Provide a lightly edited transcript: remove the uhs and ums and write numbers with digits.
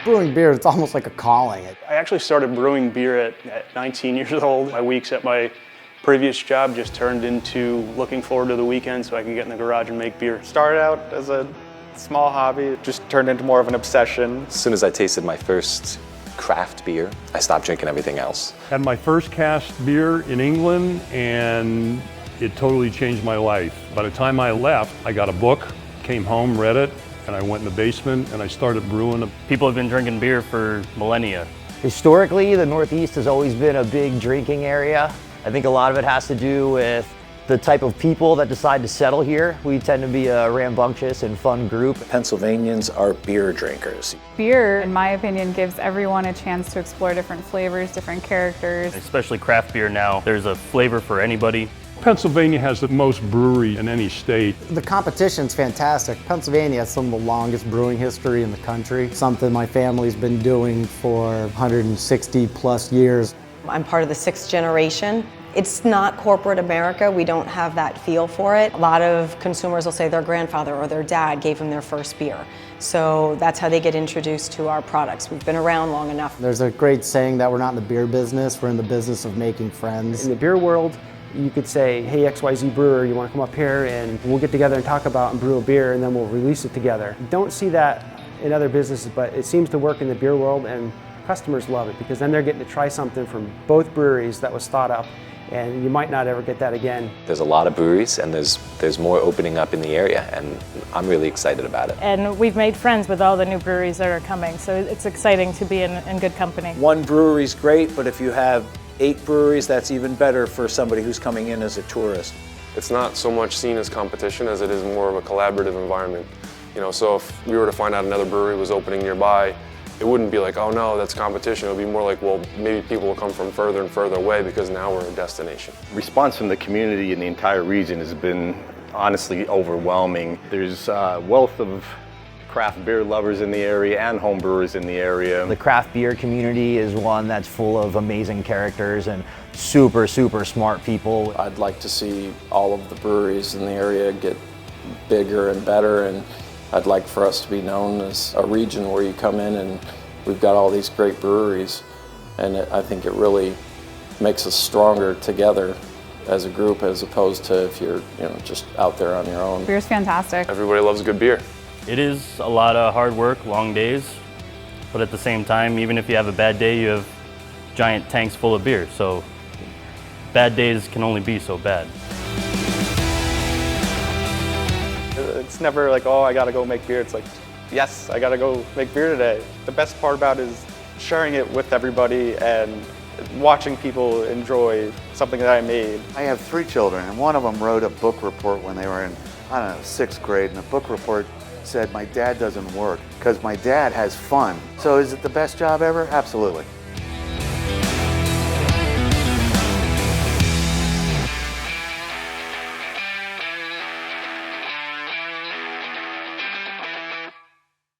Brewing beer, it's almost like a calling. I actually started brewing beer at 19 years old. My weeks at my previous job just turned into looking forward to the weekend so I could get in the garage and make beer. Started out as a small hobby, it just turned into more of an obsession. As soon as I tasted my first craft beer, I stopped drinking everything else. Had my first cask beer in England and it totally changed my life. By the time I left, I got a book, came home, read it, and I went in the basement and I started brewing. People have been drinking beer for millennia. Historically, the Northeast has always been a big drinking area. I think a lot of it has to do with the type of people that decide to settle here. We tend to be a rambunctious and fun group. Pennsylvanians are beer drinkers. Beer, in my opinion, gives everyone a chance to explore different flavors, different characters. Especially craft beer now. There's a flavor for anybody. Pennsylvania has the most brewery in any state. The competition's fantastic. Pennsylvania has some of the longest brewing history in the country, something my family's been doing for 160 plus years. I'm part of the 6th generation. It's not corporate America. We don't have that feel for it. A lot of consumers will say their grandfather or their dad gave them their first beer. So that's how they get introduced to our products. We've been around long enough. There's a great saying that we're not in the beer business, we're in the business of making friends. In the beer world, you could say, hey, XYZ brewer, you want to come up here and we'll get together and talk about and brew a beer and then we'll release it together. Don't see that in other businesses, but it seems to work in the beer world and customers love it because then they're getting to try something from both breweries that was thought up, and you might not ever get that again. There's a lot of breweries and there's more opening up in the area, and I'm really excited about it. And we've made friends with all the new breweries that are coming, so it's exciting to be in good company. One brewery's great, but if you have 8 breweries, that's even better for somebody who's coming in as a tourist. It's not so much seen as competition as it is more of a collaborative environment. You know, so if we were to find out another brewery was opening nearby, it wouldn't be like, oh no, that's competition. It would be more like, well, maybe people will come from further and further away because now we're a destination. Response from the community in the entire region has been honestly overwhelming. There's a wealth of craft beer lovers in the area and home brewers in the area. The craft beer community is one that's full of amazing characters and super, super smart people. I'd like to see all of the breweries in the area get bigger and better, and I'd like for us to be known as a region where you come in and we've got all these great breweries, and I think it really makes us stronger together as a group as opposed to if you're just out there on your own. Beer's fantastic. Everybody loves a good beer. It is a lot of hard work, long days, but at the same time, even if you have a bad day, you have giant tanks full of beer, so bad days can only be so bad. It's never like, oh, I gotta go make beer. It's like, yes, I gotta go make beer today. The best part about it is sharing it with everybody and watching people enjoy something that I made. I have 3 children, and one of them wrote a book report when they were in, I don't know, 6th grade, and the book report said, my dad doesn't work because my dad has fun. So is it the best job ever? Absolutely.